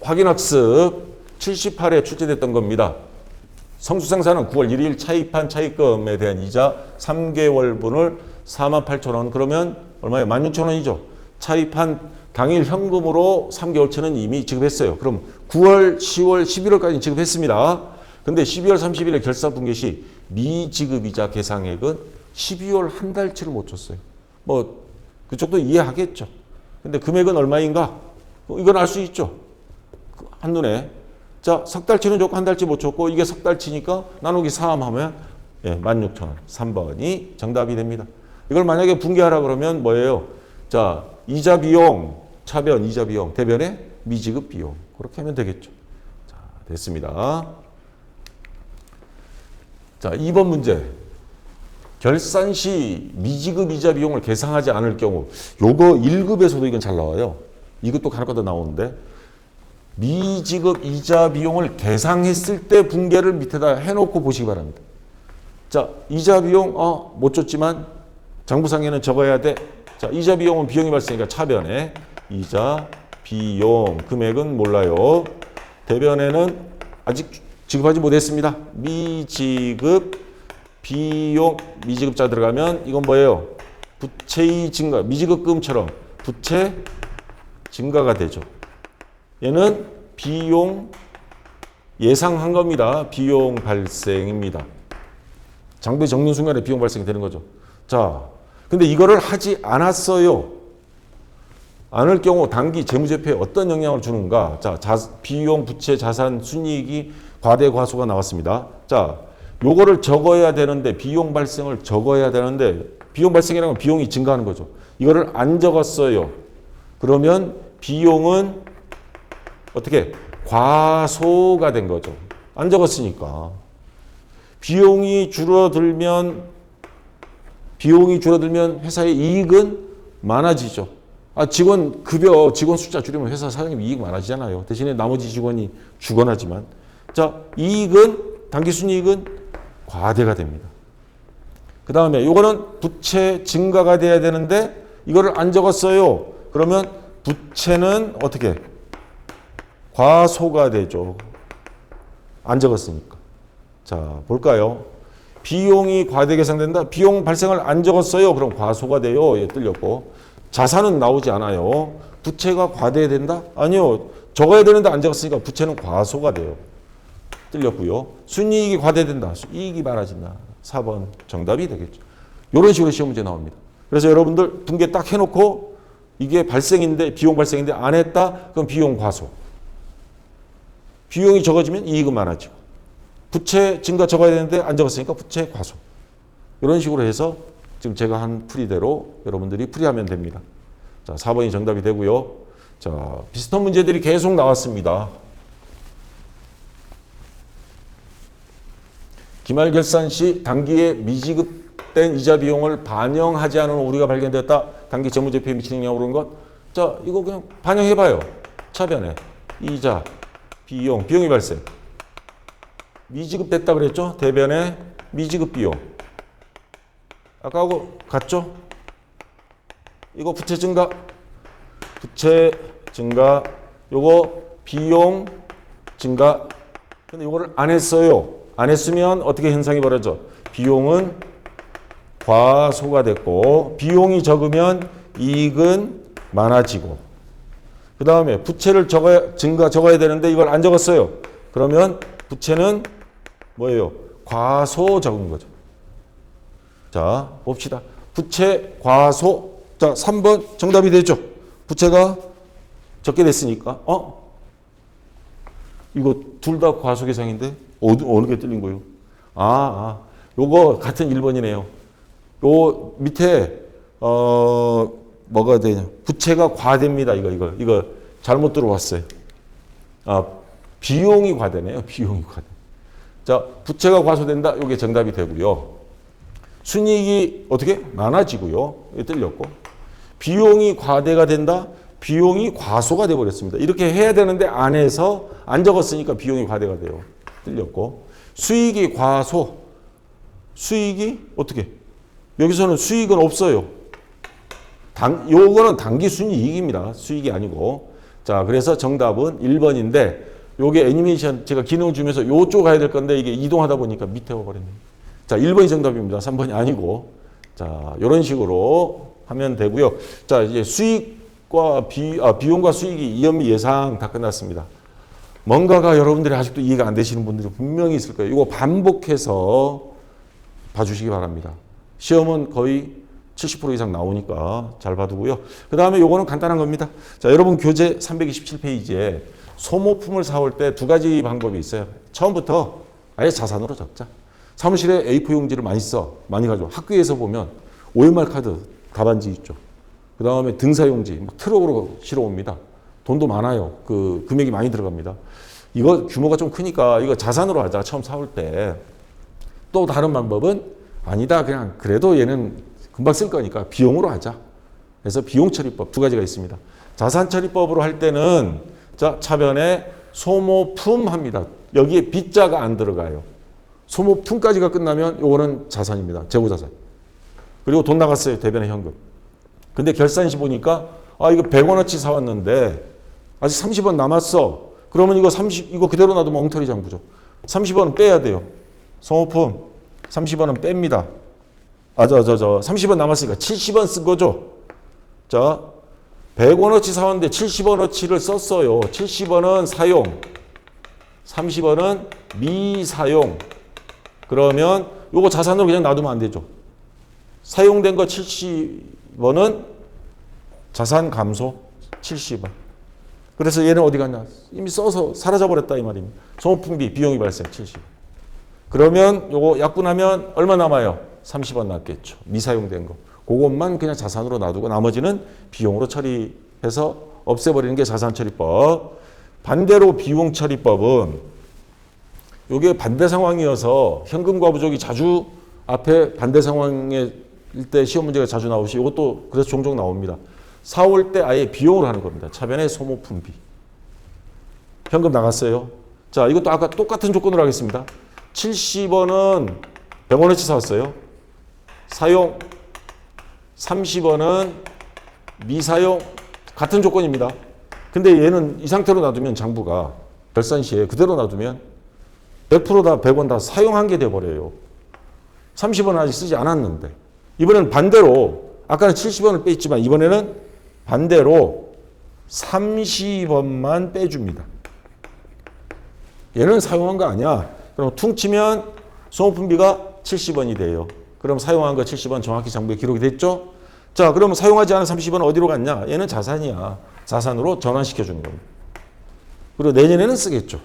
확인학습 78에 출제됐던 겁니다. 성수생산은 9월 1일 차입한 차입금에 대한 이자 3개월분을 48,000원. 그러면 얼마예요? 16,000원이죠. 차입한 당일 현금으로 3개월치는 이미 지급했어요. 그럼 9월, 10월, 11월까지 지급했습니다. 근데 12월 30일에 결산분계 시 미지급이자 계상액은 12월 한 달치를 못 줬어요. 그쪽도 이해하겠죠. 근데 금액은 얼마인가? 이건 알 수 있죠. 한눈에. 자, 석 달치는 줬고 한 달치 못 줬고 이게 석 달치니까 나누기 3 하면 16,000원. 3번이 정답이 됩니다. 이걸 만약에 분개하라 그러면 뭐예요? 자, 이자 비용, 차변 이자 비용, 대변에 미지급 비용. 그렇게 하면 되겠죠. 자, 됐습니다. 자, 2번 문제. 결산 시 미지급 이자 비용을 계상하지 않을 경우 요거 1급에서도 이건 잘 나와요. 이것도 하나까지 나오는데 미지급 이자 비용을 계상했을 때 분개를 밑에다 해놓고 보시기 바랍니다. 자, 이자 비용 못 줬지만 장부상에는 적어야 돼. 자, 이자 비용은 비용이 발생이니까 차변에 이자 비용 금액은 몰라요. 대변에는 아직 지급하지 못했습니다. 미지급 비용 미지급자 들어가면 이건 뭐예요? 부채의 증가, 미지급금처럼 부채 증가가 되죠. 얘는 비용 예상한 겁니다. 비용 발생입니다. 장부의 정리 순간에 비용 발생이 되는 거죠. 자, 근데 이거를 하지 않았어요. 않을 경우 단기 재무제표에 어떤 영향을 주는가? 자, 비용, 부채, 자산, 순이익이 과대 과소가 나왔습니다. 자, 요거를 적어야 되는데 비용 발생을 적어야 되는데 비용 발생이라는 건 비용이 증가하는 거죠. 이거를 안 적었어요. 그러면 비용은 어떻게? 과소가 된 거죠. 안 적었으니까. 비용이 줄어들면 회사의 이익은 많아지죠. 직원 급여, 직원 숫자 줄이면 회사 사장님 이익 많아지잖아요. 대신에 나머지 직원이 죽어나지만. 자, 이익은, 당기순이익은 과대가 됩니다. 그 다음에 요거는 부채 증가가 돼야 되는데 이거를 안 적었어요. 그러면 부채는 어떻게? 과소가 되죠. 안 적었으니까. 자, 볼까요? 비용이 과대 계산된다. 비용 발생을 안 적었어요. 그럼 과소가 돼요. 예, 뜰렸고. 자산은 나오지 않아요. 부채가 과대된다? 아니요. 적어야 되는데 안 적었으니까 부채는 과소가 돼요. 뜰렸고요. 순이익이 과대된다. 이익이 많아진다. 4번 정답이 되겠죠. 이런 식으로 시험 문제 나옵니다. 그래서 여러분들 분계 딱 해놓고 이게 발생인데 비용 발생인데 안 했다? 그럼 비용 과소. 비용이 적어지면 이익은 많아지고 부채 증가 적어야 되는데 안 적었으니까 부채 과소. 이런 식으로 해서 지금 제가 한 풀이대로 여러분들이 풀이하면 됩니다. 자, 4번이 정답이 되고요. 자, 비슷한 문제들이 계속 나왔습니다. 기말 결산 시 단기에 미지급된 이자 비용을 반영하지 않은 오류가 발견되었다. 단기 재무제표에 미치는 영향으로 온 것. 자, 이거 그냥 반영해봐요. 차변에 이자 비용이 발생. 미지급됐다 그랬죠? 대변에 미지급 비용. 아까하고 같죠? 이거 부채 증가. 요거 비용 증가. 근데 이거를 안 했어요. 안 했으면 어떻게 현상이 벌어져? 비용은 과소가 됐고 비용이 적으면 이익은 많아지고 그 다음에 부채를 적어야 되는데 이걸 안 적었어요. 그러면 부채는 뭐예요? 과소 적은 거죠. 자, 봅시다. 부채 과소. 자, 3번 정답이 되죠. 부채가 적게 됐으니까. 이거 둘 다 과소 계상인데 어느 게 틀린 거예요? 요거 같은 1번이네요. 요 밑에 뭐가 되냐? 부채가 과대입니다. 이거 잘못 들어왔어요. 비용이 과대네요. 비용이 과대. 자, 부채가 과소된다. 이게 정답이 되고요. 순이익이 어떻게? 많아지고요. 이게 틀렸고. 비용이 과대가 된다. 비용이 과소가 돼버렸습니다. 이렇게 해야 되는데 안 해서 안 적었으니까 비용이 과대가 돼요. 틀렸고. 수익이 과소. 수익이 어떻게? 여기서는 수익은 없어요. 요거는 단기 순이익입니다. 수익이 아니고. 자, 그래서 정답은 1번인데 요게 애니메이션 제가 기능을 주면서 요쪽 가야 될 건데 이게 이동하다 보니까 밑에 와버렸네요. 자, 1번이 정답입니다. 3번이 아니고. 자, 이런 식으로 하면 되고요. 자, 이제 수익과 비용과 수익이 이연미 예상 다 끝났습니다. 뭔가가 여러분들이 아직도 이해가 안 되시는 분들이 분명히 있을 거예요. 이거 반복해서 봐주시기 바랍니다. 시험은 거의 70% 이상 나오니까 잘 봐두고요. 그 다음에 요거는 간단한 겁니다. 자, 여러분 교재 327페이지에 소모품을 사올 때 두 가지 방법이 있어요. 처음부터 아예 자산으로 적자. 사무실에 A4 용지를 많이 가지고 학교에서 보면 OMR 카드 답안지 있죠. 그 다음에 등사 용지 막 트럭으로 실어 옵니다. 돈도 많아요. 그 금액이 많이 들어갑니다. 이거 규모가 좀 크니까 이거 자산으로 하자. 처음 사올 때. 또 다른 방법은 아니다. 그냥 그래도 얘는 금방 쓸 거니까 비용으로 하자. 그래서 비용처리법 두 가지가 있습니다. 자산처리법으로 할 때는 자, 차변에 소모품 합니다. 여기에 빚자가 안 들어가요. 소모품까지가 끝나면 요거는 자산입니다. 재고자산. 그리고 돈 나갔어요. 대변의 현금. 근데 결산시 보니까 이거 100원어치 사왔는데 아직 30원 남았어. 그러면 이거 그대로 놔두면 엉터리 장부죠. 30원은 빼야 돼요. 소모품 30원은 뺍니다. 30원 남았으니까 70원 쓴 거죠. 자, 100원어치 사왔는데 70원어치를 썼어요. 70원은 사용, 30원은 미사용. 그러면 요거 자산으로 그냥 놔두면 안 되죠. 사용된 거 70원은 자산 감소 70원. 그래서 얘는 어디 갔냐? 이미 써서 사라져버렸다 이 말입니다. 소모품비 비용이 발생 70원. 그러면 요거 약분하면 얼마 남아요? 30원 남겠죠. 미사용된 거. 그것만 그냥 자산으로 놔두고 나머지는 비용으로 처리해서 없애버리는 게 자산처리법. 반대로 비용처리법은 이게 반대 상황이어서 현금과 부족이 자주 앞에 반대 상황일 때 시험 문제가 자주 나오시. 이것도 그래서 종종 나옵니다. 사올 때 아예 비용으로 하는 겁니다. 차변의 소모품비. 현금 나갔어요. 자, 이것도 아까 똑같은 조건으로 하겠습니다. 70원은 100원어치 사왔어요. 사용 30원은 미사용 같은 조건입니다. 근데 얘는 이 상태로 놔두면 장부가 결산 시에 그대로 놔두면 100%다 100원 다 사용한 게 돼버려요. 30원은 아직 쓰지 않았는데 이번에는 반대로 아까는 70원을 뺐지만 이번에는 반대로 30원만 빼줍니다. 얘는 사용한 거 아니야. 그럼 퉁치면 소모품비가 70원이 돼요. 그럼 사용한 거 70원 정확히 장부에 기록이 됐죠? 자, 그럼 사용하지 않은 30원은 어디로 갔냐? 얘는 자산이야. 자산으로 전환시켜 주는 겁니다. 그리고 내년에는 쓰겠죠.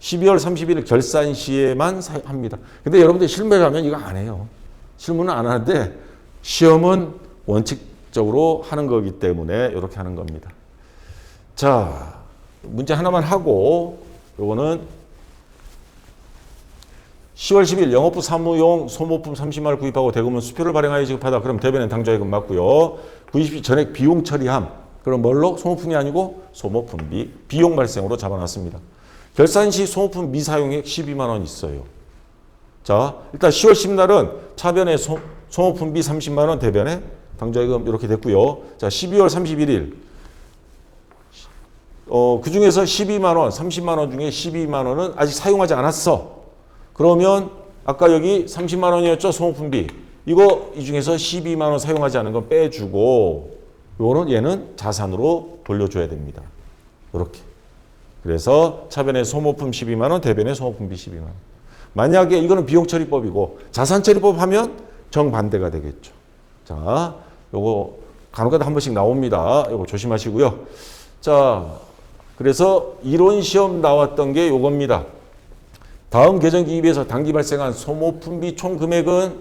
12월 31일 결산 시에만 합니다. 근데 여러분들 실무에 가면 이거 안 해요. 실무는 안 하는데 시험은 원칙적으로 하는 거기 때문에 이렇게 하는 겁니다. 자, 문제 하나만 하고 요거는 10월 10일 영업부 사무용 소모품 30만 원 구입하고 대금은 수표를 발행하여 지급하다. 그럼 대변인 당좌예금 맞고요. 구입 전액 비용 처리함. 그럼 뭘로? 소모품이 아니고 소모품비. 비용 발생으로 잡아놨습니다. 결산 시 소모품 미사용액 12만 원 있어요. 자, 일단 10월 10일날은 차변에 소모품비 30만 원, 대변에 당좌예금 이렇게 됐고요. 자, 12월 31일 그 중에서 12만 원, 30만 원 중에 12만 원은 아직 사용하지 않았어. 그러면 아까 여기 30만 원이었죠, 소모품비. 이 중에서 12만 원 사용하지 않은 건 빼주고 얘는 자산으로 돌려줘야 됩니다. 이렇게. 그래서 차변에 소모품 12만 원, 대변에 소모품비 12만 원. 만약에 이거는 비용처리법이고 자산처리법 하면 정반대가 되겠죠. 자, 요거 간혹가다 한 번씩 나옵니다. 요거 조심하시고요. 자, 그래서 이론 시험 나왔던 게 요겁니다. 다음 계정기입에서 당기 발생한 소모품비 총 금액은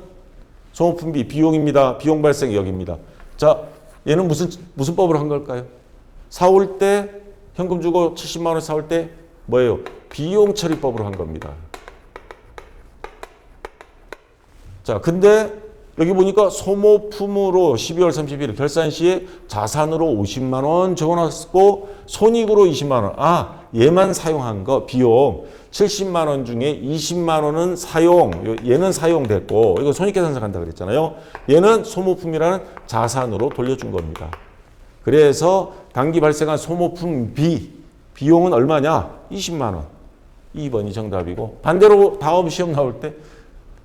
소모품비 비용입니다. 비용 발생 여기입니다. 자, 얘는 무슨 법으로 한 걸까요? 사올 때 현금 주고 70만 원 사올 때 뭐예요? 비용 처리법으로 한 겁니다. 자, 근데 여기 보니까 소모품으로 12월 31일 결산 시에 자산으로 50만 원 적어놨고 손익으로 20만 원. 얘만 사용한 거 비용 70만 원 중에 20만 원은 사용. 얘는 사용됐고 이거 손익계산서 간다 그랬잖아요. 얘는 소모품이라는 자산으로 돌려준 겁니다. 그래서 당기 발생한 소모품 비용은 얼마냐? 20만 원. 2번이 정답이고 반대로 다음 시험 나올 때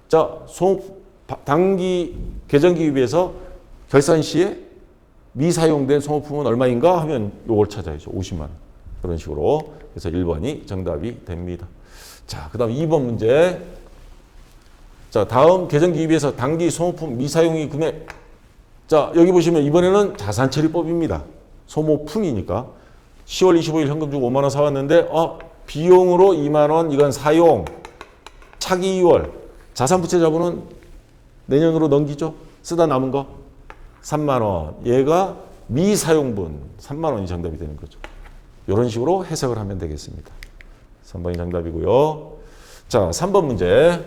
자, 당기 계정기입에서 결산 시에 미사용된 소모품은 얼마인가 하면 요걸 찾아야죠. 50만 원. 그런 식으로. 그래서 1번이 정답이 됩니다. 자, 그 다음 2번 문제. 자, 다음 계정기입에서 당기 소모품 미사용이 금액. 자, 여기 보시면 이번에는 자산처리법입니다. 소모품이니까. 10월 25일 현금 주고 5만 원 사왔는데 비용으로 2만 원 이건 사용. 차기 2월. 자산부채 자본은 내년으로 넘기죠. 쓰다 남은 거 3만 원. 얘가 미사용분 3만 원이 정답이 되는 거죠. 이런 식으로 해석을 하면 되겠습니다. 3번이 정답이고요. 자, 3번 문제.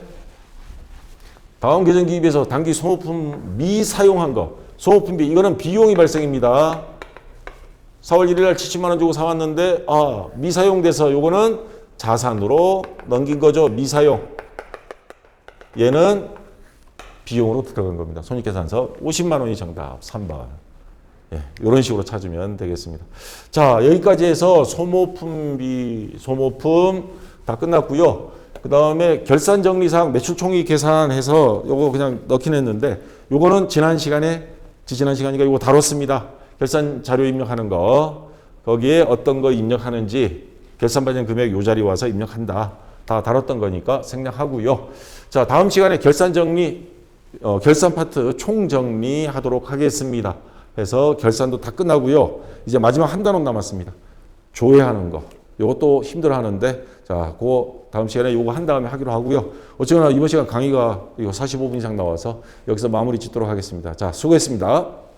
다음 계정기입에서 당기 소모품 미사용한 거. 소모품비 이거는 비용이 발생입니다. 4월 1일 날 70만 원 주고 사왔는데 미사용돼서 요거는 자산으로 넘긴 거죠. 미사용. 얘는 비용으로 들어간 겁니다. 손익계산서 50만 원이 정답 3번. 예, 이런 식으로 찾으면 되겠습니다. 자, 여기까지 해서 소모품비, 소모품 다 끝났고요. 그 다음에 결산정리사항 매출총액 계산해서 요거 그냥 넣긴 했는데 요거는 지난 시간이니까 요거 다뤘습니다. 결산 자료 입력하는 거. 거기에 어떤 거 입력하는지 결산 발생 금액 요 자리 와서 입력한다. 다 다뤘던 거니까 생략하고요. 자, 다음 시간에 결산 정리, 결산 파트 총정리 하도록 하겠습니다. 그래서 결산도 다 끝나고요. 이제 마지막 한 단원 남았습니다. 조회하는 거. 이것도 힘들어 하는데, 자, 그거 다음 시간에 요거 한 다음에 하기로 하고요. 어쨌거나 이번 시간 강의가 이거 45분 이상 나와서 여기서 마무리 짓도록 하겠습니다. 자, 수고했습니다.